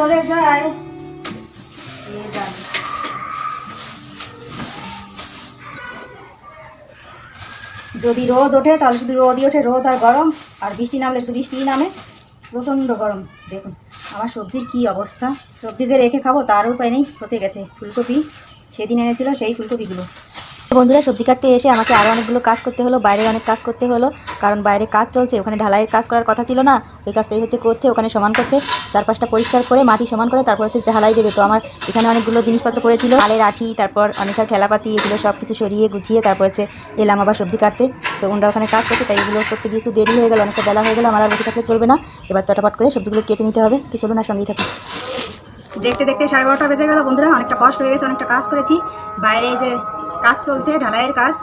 করে যায় যদি রোদ ওঠে তাহলে শুধু রোদই ওঠে, রোদ আর গরম, আর বৃষ্টি নামলে শুধু বৃষ্টিই নামে, প্রচণ্ড গরম। দেখুন আমার সবজির কি অবস্থা, সবজি যে রেখে খাবো তারও উপায় নেই, পচে গেছে। ফুলকপি সেদিন এনেছিল সেই ফুলকপিগুলো। বন্ধুরা সবজি কাটতে এসে আমাকে আরও অনেকগুলো কাজ করতে হলো, বাইরে অনেক কাজ করতে হলো, কারণ বাইরে কাজ চলছে। ওখানে ঢালাইয়ের কাজ করার কথা ছিল না, ওই কাজটাই হচ্ছে করছে, ওখানে সমান করছে, চারপাশটা পরিষ্কার করে মাটি সমান করে তারপর হচ্ছে ঢালাই দেবে। তো আমার এখানে অনেকগুলো জিনিসপত্র পড়েছিল, আলের আঠি, তারপর অনেকটার খেলাপাতি, এগুলো সব কিছু সরিয়ে গুছিয়ে তারপর হচ্ছে এলাম আবার সবজি কাটতে। তো ওনারা ওখানে কাজ করছে, তাই এগুলো করতে গিয়ে একটু দেরি হয়ে গেল, অনেকটা বেলা হয়ে গেল। আমার আর বসে থাকলে চলবে না, এবার চটাপট করে সবজিগুলো কেটে নিতে হবে। তো চলুন না, সঙ্গেই থাকুন। দেখতে দেখতে 12:30 বেজে গেল বন্ধুরা, অনেকটা কষ্ট হয়ে গেছে, অনেকটা কাজ করেছি। বাইরে এই যে কাজ চলছে, ঢালাইয়ের কাজ,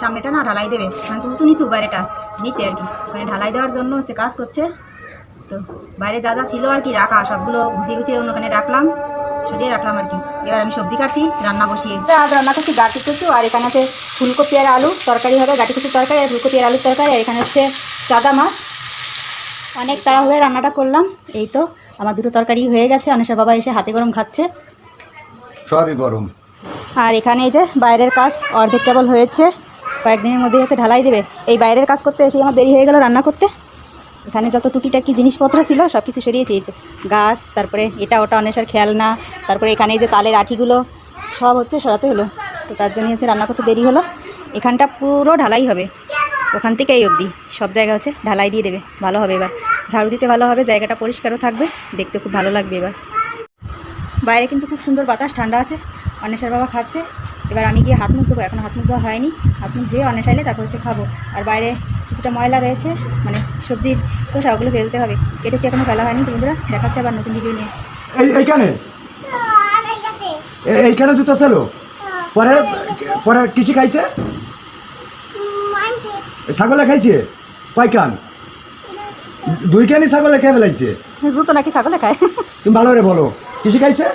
সামনেটা না ঢালাই দেবে, মানে তো উঁচু নিচু, বাইরেটা নিচে আর কি, মানে ঢালাই দেওয়ার জন্য হচ্ছে কাজ করছে। তো বাইরে যা যা ছিল আর কি রাখা, সবগুলো গুছিয়ে গুছিয়ে অন্যখানে রাখলাম, সরিয়ে রাখলাম আর কি। এবার আমি সবজি কাটছি, রান্না বসিয়ে। আজ রান্না করছি গাটি কচু, আর এখানে আছে ফুলকপি আর আলু তরকারি হবে, গাটি কচুর তরকারি আর ফুলকপি আর আলুর তরকারি। আর এখানে হচ্ছে চাদা মাছ। অনেক তাড়াহুড়ো রান্নাটা করলাম। এই তো আমার দুটো তরকারি হয়ে গেছে, অনেকটা বাবা এসে হাতে গরম খাচ্ছে, সবই গরম। আর এখানে এই যে বাইরের কাজ অর্ধেক কেবল হয়েছে, কয়েকদিনের মধ্যে হচ্ছে ঢালাই দেবে। এই বাইরের কাজ করতে এসে আমার দেরি হয়ে গেল রান্না করতে। এখানে যত টুকিটাকি জিনিসপত্র ছিল সব কিছু সরিয়েছি, গাছ, তারপরে এটা ওটা অনেসার খেলনা, তারপরে এখানে এই যে তালের আঠিগুলো সব হচ্ছে সরাতে হলো। তো তার জন্য হচ্ছে রান্না করতে দেরি হলো। এখানটা পুরো ঢালাই হবে, ওখান থেকে এই অবধি সব জায়গা হচ্ছে ঢালাই দিয়ে দেবে, ভালো হবে। এবার ঝাড়ু দিতে ভালো হবে, জায়গাটা পরিষ্কারও থাকবে, দেখতে খুব ভালো লাগবে। এবার বাইরে কিন্তু খুব সুন্দর বাতাস, ঠান্ডা আছে, অন্বেষার বাবা খাচ্ছে। এবার আমি গিয়ে হাত মুখ ধোবো, এখনও হাত মুখ ধোয়া হয়নি, হাত মুখ ধুয়ে অন্বেষ আইলে তারপর হচ্ছে খাবো। আর বাইরে কিছুটা ময়লা রয়েছে, মানে সবজির চোষা, ওগুলো ফেলতে হবে, কেটেছি এখনও ফেলা হয়নি। বন্ধুরা দেখাচ্ছে আবার নতুন ভিডিও নিয়ে। এইখানে জুতো ছিল, পরে পরে কিছু খাইছে, ছাগলে খাইছে কয় কান, 2 কানই ছাগলে খেয়ে ফেলাইছে। জুতো নাকি ছাগলে খায়? তুমি ভালো করে বলো, কিছু খাইছে?